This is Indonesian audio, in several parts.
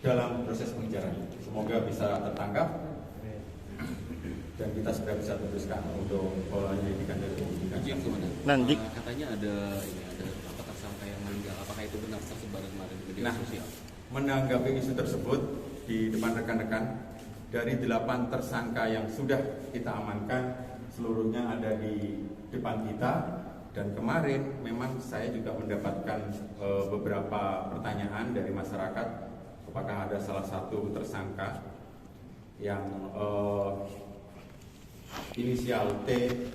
dalam proses pengejaran. Semoga bisa tertangkap dan kita segera bisa teruskan untuk penyelidikan dan penyidikan. Nanti katanya ada apa tersangka yang meninggal. Apakah itu benar tersebar kemarin di media sosial? Menanggapi isu tersebut di depan rekan-rekan, dari 8 tersangka yang sudah kita amankan seluruhnya ada di depan kita. Dan kemarin memang saya juga mendapatkan beberapa pertanyaan dari masyarakat, apakah ada salah satu tersangka yang inisial T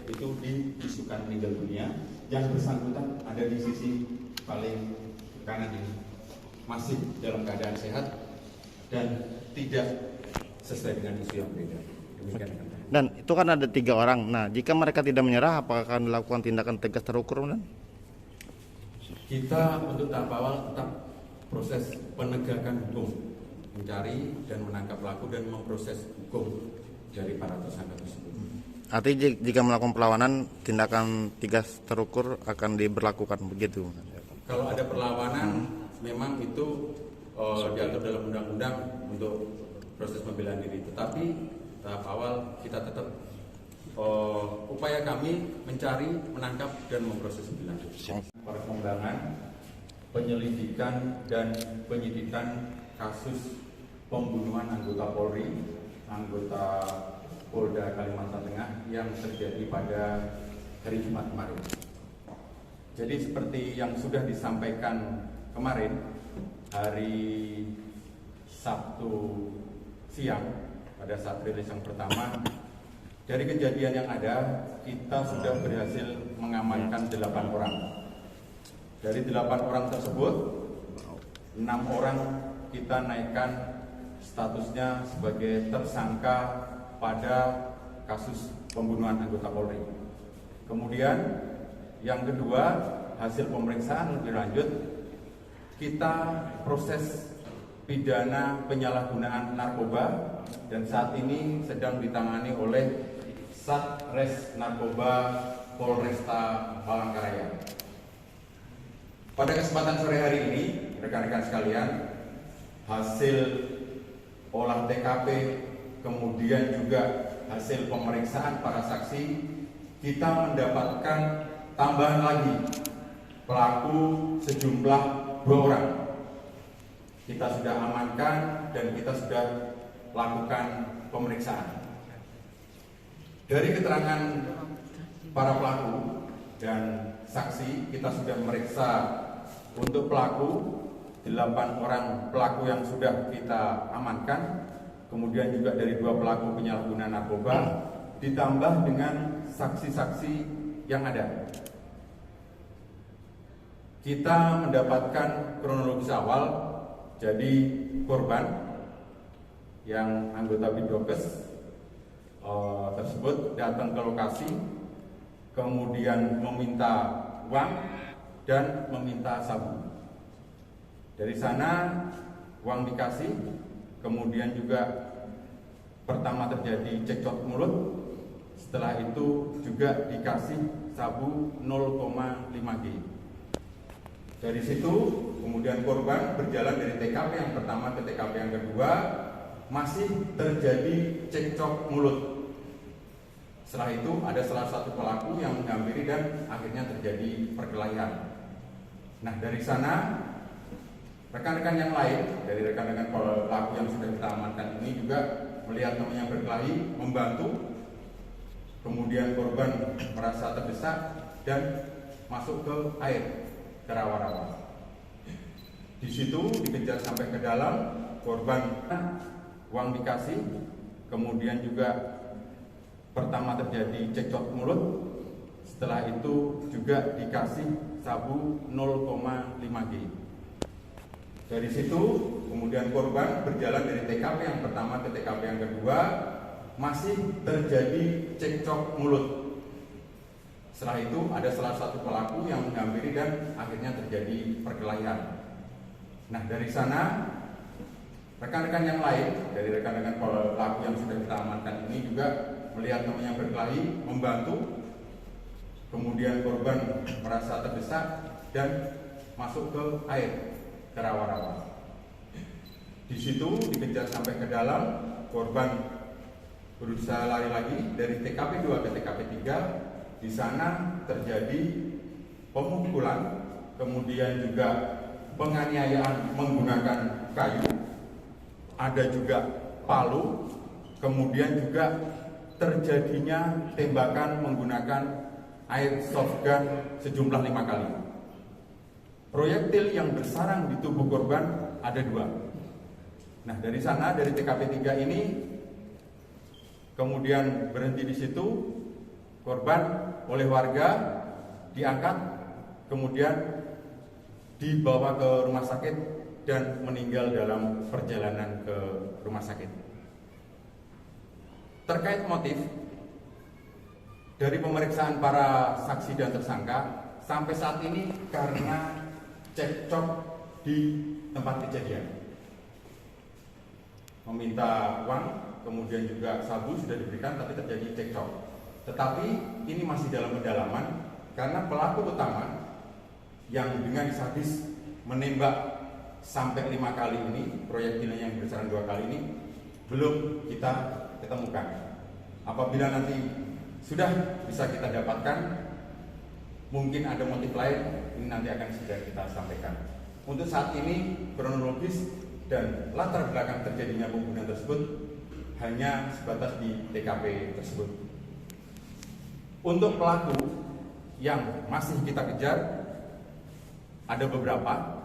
itu diisukan meninggal dunia, yang bersangkutan ada di sisi paling kanan ini, masih dalam keadaan sehat dan tidak sesuai dengan isu yang beredar. Demikian. dan itu kan ada 3 orang. Nah, jika mereka tidak menyerah, apakah akan dilakukan tindakan tegas terukur? Dan Kita untuk tahap awal tetap proses penegakan hukum, mencari dan menangkap pelaku dan memproses hukum dari para tersangka tersebut. artinya jika melakukan perlawanan, tindakan tegas terukur akan diberlakukan begitu? Kalau ada perlawanan, memang itu diatur dalam undang-undang untuk proses pembelaan diri. Tetapi tahap awal kita tetap upaya kami mencari, menangkap dan memproses lebih lanjut. Perkembangan penyelidikan dan penyidikan kasus pembunuhan anggota Polri, anggota Polda Kalimantan Tengah yang terjadi pada hari Jumat kemarin. Jadi seperti yang sudah disampaikan kemarin, hari Sabtu siang pada saat rilis yang pertama, dari kejadian yang ada kita sudah berhasil mengamankan 8 orang. Dari 8 orang tersebut, 6 orang kita naikkan statusnya sebagai tersangka pada kasus pembunuhan anggota Polri. Kemudian yang kedua, hasil pemeriksaan lebih lanjut, kita proses pidana penyalahgunaan narkoba dan saat ini sedang ditangani oleh Satres Narkoba Polresta Palangkaraya. Pada kesempatan sore hari ini, rekan-rekan sekalian, hasil olah TKP kemudian juga hasil pemeriksaan para saksi, kita mendapatkan tambahan lagi pelaku sejumlah 2 orang. Kita sudah amankan dan kita sudah lakukan pemeriksaan. Dari keterangan para pelaku dan saksi, kita sudah meriksa untuk pelaku 8 orang pelaku yang sudah kita amankan, kemudian juga dari 2 pelaku penyalahgunaan narkoba, ditambah dengan saksi-saksi yang ada. Kita mendapatkan kronologis awal, jadi korban yang anggota Bidokes tersebut datang ke lokasi, kemudian meminta uang dan meminta sabu. Dari sana uang dikasih, kemudian juga pertama terjadi cekcok mulut, setelah itu juga dikasih sabu 0,5 G. Dari situ kemudian korban berjalan dari TKP yang pertama ke TKP yang kedua, masih terjadi cekcok mulut. Setelah itu ada salah satu pelaku yang menghampiri dan akhirnya terjadi perkelahian. Nah, dari sana rekan-rekan yang lain dari rekan-rekan pelaku yang sudah kita amankan ini juga melihat temannya berkelahi, membantu. Kemudian korban merasa terdesak dan masuk ke air, ke rawa-rawa. Di situ dikejar sampai ke dalam, korban uang dikasih, kemudian juga pertama terjadi cekcok mulut, setelah itu juga dikasih sabu 0,5 G. Dari situ kemudian korban berjalan dari TKP yang pertama ke TKP yang kedua, masih terjadi cekcok mulut. Setelah itu ada salah satu pelaku yang menghampiri dan akhirnya terjadi perkelahian. Nah, dari sana rekan-rekan yang lain dari rekan-rekan pelaku yang sudah kita amankan ini juga melihat temannya berkelahi, membantu. Kemudian korban merasa terdesak dan masuk ke air, ke rawa-rawa. Di situ dikejar sampai ke dalam, korban berusaha lari lagi dari TKP 2 ke TKP 3. Di sana terjadi pemukulan, kemudian juga penganiayaan menggunakan kayu, ada juga palu, kemudian juga terjadinya tembakan menggunakan airsoft gun sejumlah 5 kali. Proyektil yang bersarang di tubuh korban ada 2. Nah, dari sana, dari TKP 3 ini kemudian berhenti di situ, korban oleh warga diangkat, kemudian dibawa ke rumah sakit dan meninggal dalam perjalanan ke rumah sakit. Terkait motif, dari pemeriksaan para saksi dan tersangka sampai saat ini karena cekcok di tempat kejadian, meminta uang, kemudian juga sabu sudah diberikan, tapi terjadi cekcok. Tetapi ini masih dalam pendalaman karena pelaku utama yang dengan sadis menembak sampai 5 kali ini, proyektilnya yang besaran 2 kali ini belum kita ketemukan. Apabila nanti sudah bisa kita dapatkan, mungkin ada motif lain, ini nanti akan segera kita sampaikan. Untuk saat ini kronologis dan latar belakang terjadinya pembunuhan tersebut hanya sebatas di TKP tersebut. Untuk pelaku yang masih kita kejar ada beberapa.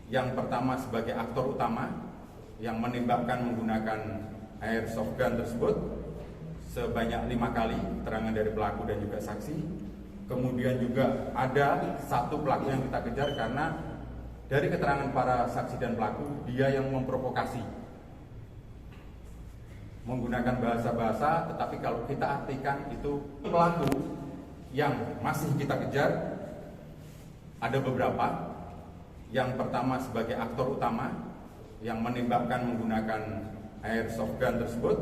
Yang pertama sebagai aktor utama yang menembakkan menggunakan airsoft gun tersebut sebanyak 5 kali, keterangan dari pelaku dan juga saksi. Kemudian juga ada satu pelaku yang kita kejar karena dari keterangan para saksi dan pelaku, dia yang memprovokasi menggunakan bahasa-bahasa, tetapi kalau kita artikan itu pelaku yang masih kita kejar ada beberapa. Yang pertama sebagai aktor utama yang menembakkan menggunakan airsoft gun tersebut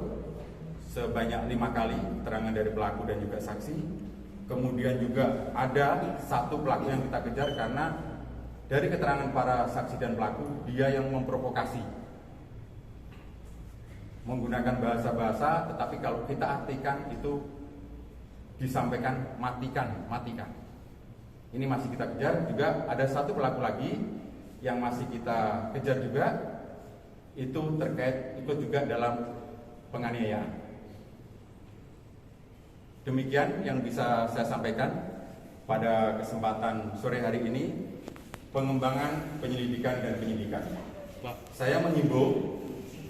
sebanyak 5 kali, keterangan dari pelaku dan juga saksi. Kemudian juga ada satu pelaku yang kita kejar karena dari keterangan para saksi dan pelaku, dia yang memprovokasi menggunakan bahasa-bahasa, tetapi kalau kita artikan itu disampaikan matikan. Ini masih kita kejar. Juga ada satu pelaku lagi yang masih kita kejar juga, itu terkait ikut juga dalam penganiayaan. Demikian yang bisa saya sampaikan pada kesempatan sore hari ini, pengembangan penyelidikan dan penyidikan. Saya menghimbau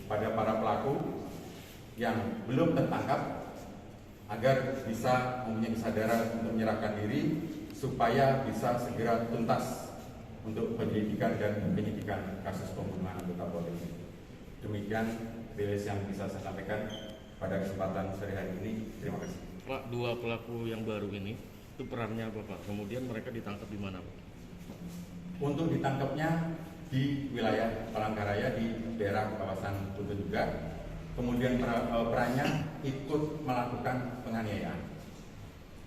pada para pelaku yang belum tertangkap agar bisa mempunyai kesadaran untuk menyerahkan diri supaya bisa segera tuntas untuk penyelidikan dan penyidikan kasus pembunuhan anggota Polri. Demikian rilis yang bisa saya sampaikan pada kesempatan sore hari ini. Terima kasih. Pak, 2 pelaku yang baru ini itu perannya apa, Pak? Kemudian mereka ditangkap di mana, Pak? Untuk ditangkapnya di wilayah Palangkaraya di daerah kawasan Kutu juga. Kemudian perannya ikut melakukan penganiayaan.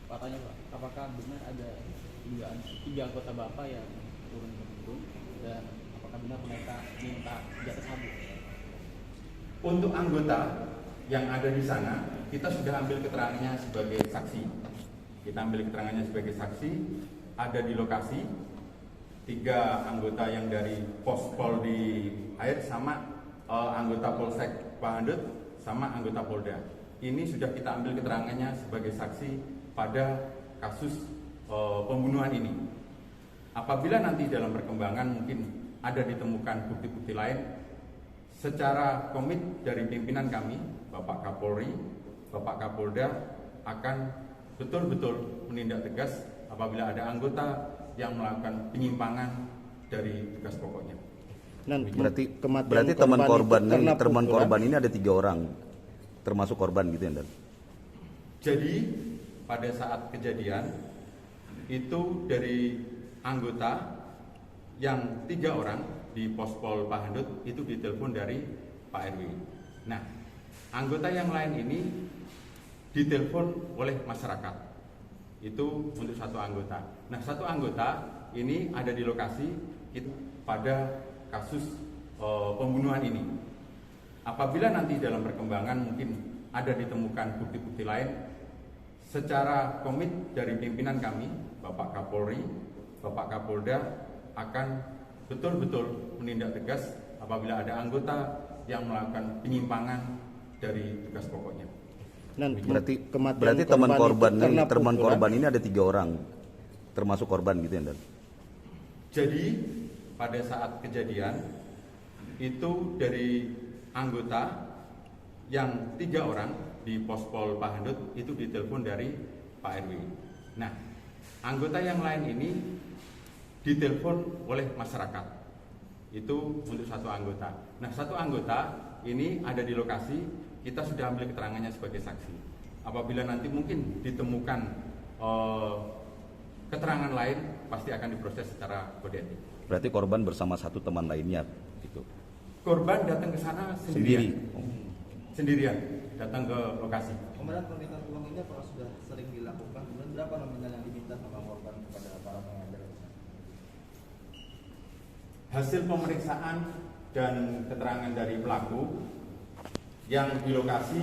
Pak, tanya Pak, apakah benar ada 3 anggota Bapak yang turun ke gunung, dan apakah benar mereka minta jatah sabu? Untuk anggota yang ada di sana, kita sudah ambil keterangannya sebagai saksi. Ada di lokasi 3 anggota yang dari Pospol di Air sama anggota Polsek Pahandut sama anggota Polda. Ini sudah kita ambil keterangannya sebagai saksi pada kasus pembunuhan ini. Apabila nanti dalam perkembangan mungkin ada ditemukan bukti-bukti lain, secara komit dari pimpinan kami, Bapak Kapolri, Bapak Kapolda akan betul-betul menindak tegas apabila ada anggota yang melakukan penyimpangan dari tugas pokoknya. Berarti teman korban ini ada 3 orang, termasuk korban gitu ya, Dan? Jadi pada saat kejadian itu dari anggota yang 3 orang di Pospol Pahandut itu ditelepon dari Pak RW. Nah, anggota yang lain ini ditelepon oleh masyarakat. Itu untuk 1 anggota. Nah, 1 anggota ini ada di lokasi itu pada kasus pembunuhan ini. Apabila nanti dalam perkembangan mungkin ada ditemukan bukti-bukti lain, secara komit dari pimpinan kami, Bapak Kapolri, Bapak Kapolda akan betul-betul menindak tegas apabila ada anggota yang melakukan penyimpangan dari tugas pokoknya. Dan Berarti teman itu korban ini ada 3 orang, termasuk korban gitu ya, Dan? Jadi pada saat kejadian itu dari anggota yang 3 orang di Pospol Pahandut itu ditelepon dari Pak RW. Nah, anggota yang lain ini ditelepon oleh masyarakat. Itu untuk 1 anggota. Nah, 1 anggota ini ada di lokasi, kita sudah ambil keterangannya sebagai saksi. Apabila nanti mungkin ditemukan keterangan lain, pasti akan diproses secara kode etik. Berarti korban bersama 1 teman lainnya gitu. Korban datang ke sana sendirian datang ke lokasi. Kemudian permintaan uang ini apakah sudah sering dilakukan? Kemudian berapa nominal yang diminta sama korban kepada para pengajar? Hasil pemeriksaan dan keterangan dari pelaku yang di lokasi,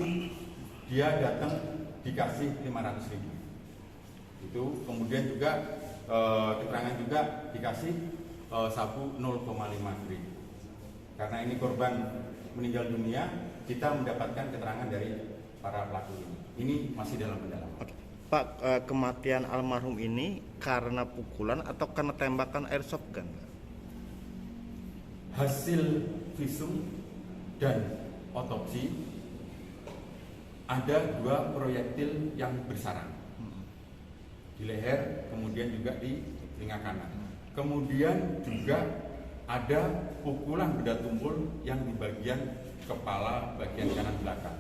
dia datang dikasih 500.000. Itu kemudian juga keterangan juga dikasih sabu 0,5 gram. Karena ini korban meninggal dunia, kita mendapatkan keterangan dari para pelaku ini. Ini masih dalam pendalaman. Pak, kematian almarhum ini karena pukulan atau karena tembakan airsoft gun? Hasil visum dan otopsi ada 2 proyektil yang bersarang di leher, kemudian juga di telinga kanan. Kemudian juga ada pukulan benda tumpul yang di bagian kepala bagian kanan belakang.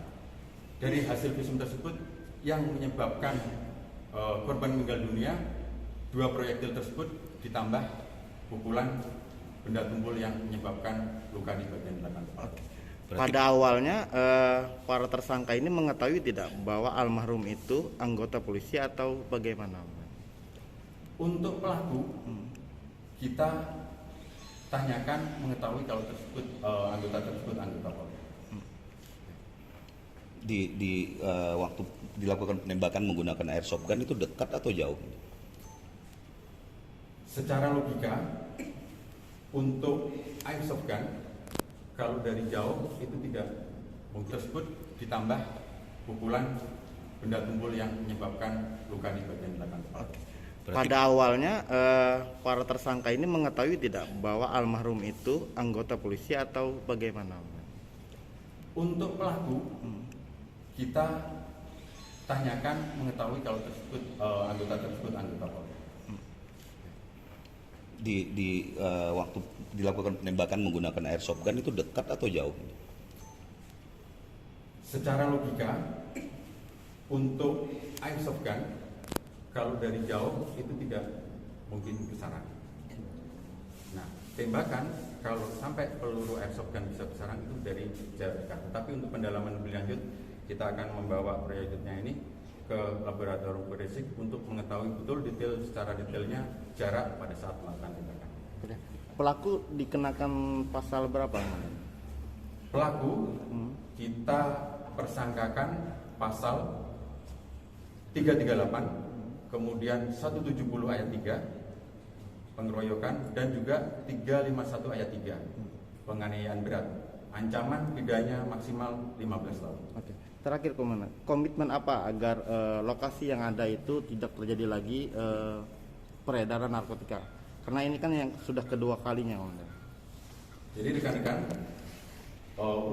Dari hasil visum tersebut yang menyebabkan korban meninggal dunia, 2 proyektil tersebut ditambah pukulan benda tumpul yang menyebabkan luka di bagian belakang kepala. Pada awalnya para tersangka ini mengetahui tidak bahwa almarhum itu anggota polisi atau bagaimana? Untuk pelaku, kita tanyakan mengetahui kalau anggota tersebut anggota polri. Waktu dilakukan penembakan menggunakan airsoft gun itu dekat atau jauh? Secara logika, untuk airsoft gun kalau dari jauh itu tidak tersebut ditambah pukulan benda tumpul yang menyebabkan luka di bagian belakang kepala. Pada awalnya para tersangka ini mengetahui tidak bahwa almarhum itu anggota polisi atau bagaimana? Untuk pelaku, kita tanyakan mengetahui kalau anggota tersebut anggota polri. Waktu dilakukan penembakan menggunakan airsoft gun itu dekat atau jauh? Secara logika, untuk airsoft gun kalau dari jauh itu tidak mungkin ke sarang. Nah, tembakan kalau sampai peluru airsoft gun bisa ke sarang itu dari jarak dekat. Tapi untuk pendalaman lebih lanjut, kita akan membawa proyeknya ini ke laboratorium forensik untuk mengetahui betul secara detailnya jarak pada saat melakukan tembakan. Pelaku dikenakan pasal berapa? Pelaku kita persangkakan pasal 338, kemudian 170 ayat 3 pengeroyokan, dan juga 351 ayat 3 penganiayaan berat. Ancaman pidananya maksimal 15 tahun. Oke. Terakhir, komitmen apa agar lokasi yang ada itu tidak terjadi lagi peredaran narkotika? Karena ini kan yang sudah kedua kalinya, Komandan. Jadi rekan-rekan,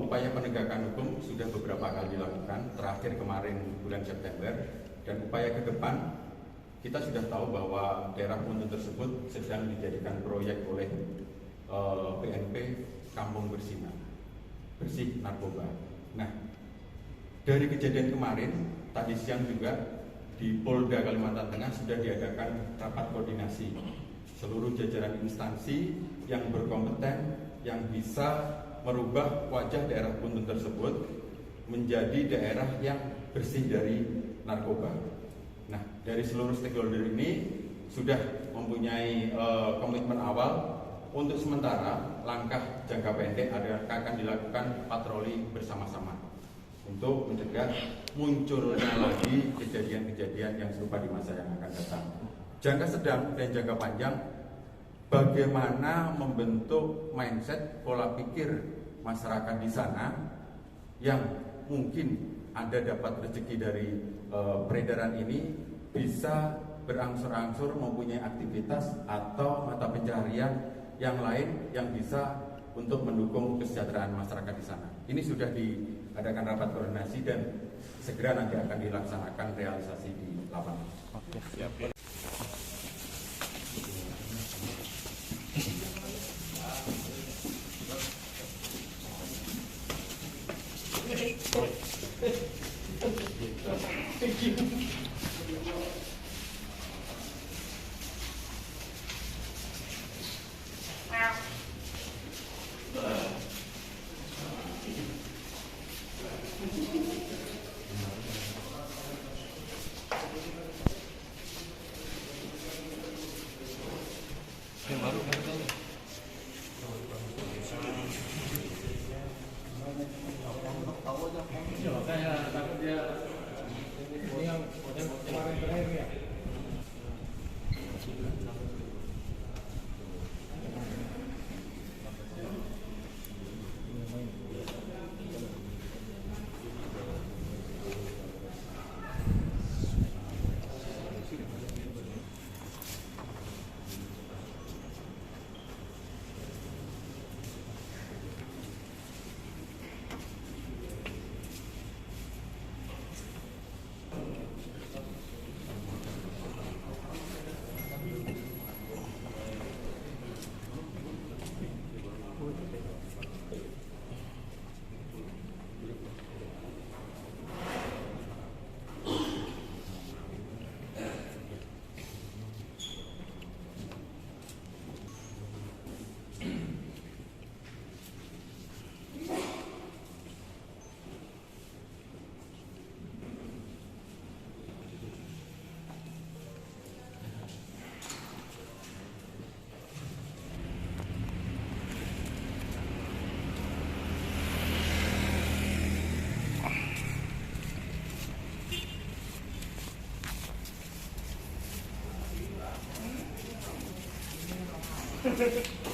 upaya penegakan hukum sudah beberapa kali dilakukan. Terakhir kemarin bulan September, dan upaya ke depan kita sudah tahu bahwa daerah Puntun tersebut sedang dijadikan proyek oleh PNP Kampung Bersih Narkoba. Nah, dari kejadian kemarin, tadi siang juga di Polda Kalimantan Tengah sudah diadakan rapat koordinasi seluruh jajaran instansi yang berkompeten yang bisa merubah wajah daerah Puntun tersebut menjadi daerah yang bersih dari narkoba. Nah, dari seluruh stakeholder ini sudah mempunyai komitmen awal untuk sementara langkah jangka pendek akan dilakukan patroli bersama-sama untuk mencegah munculnya lagi kejadian-kejadian yang serupa di masa yang akan datang. Jangka sedang dan jangka panjang, bagaimana membentuk mindset pola pikir masyarakat di sana yang mungkin ada dapat rezeki dari peredaran ini bisa berangsur-angsur mempunyai aktivitas atau mata pencaharian yang lain yang bisa untuk mendukung kesejahteraan masyarakat di sana. Ini sudah diadakan rapat koordinasi dan segera nanti akan dilaksanakan realisasi di lapangan. Oke, siap. Hehehe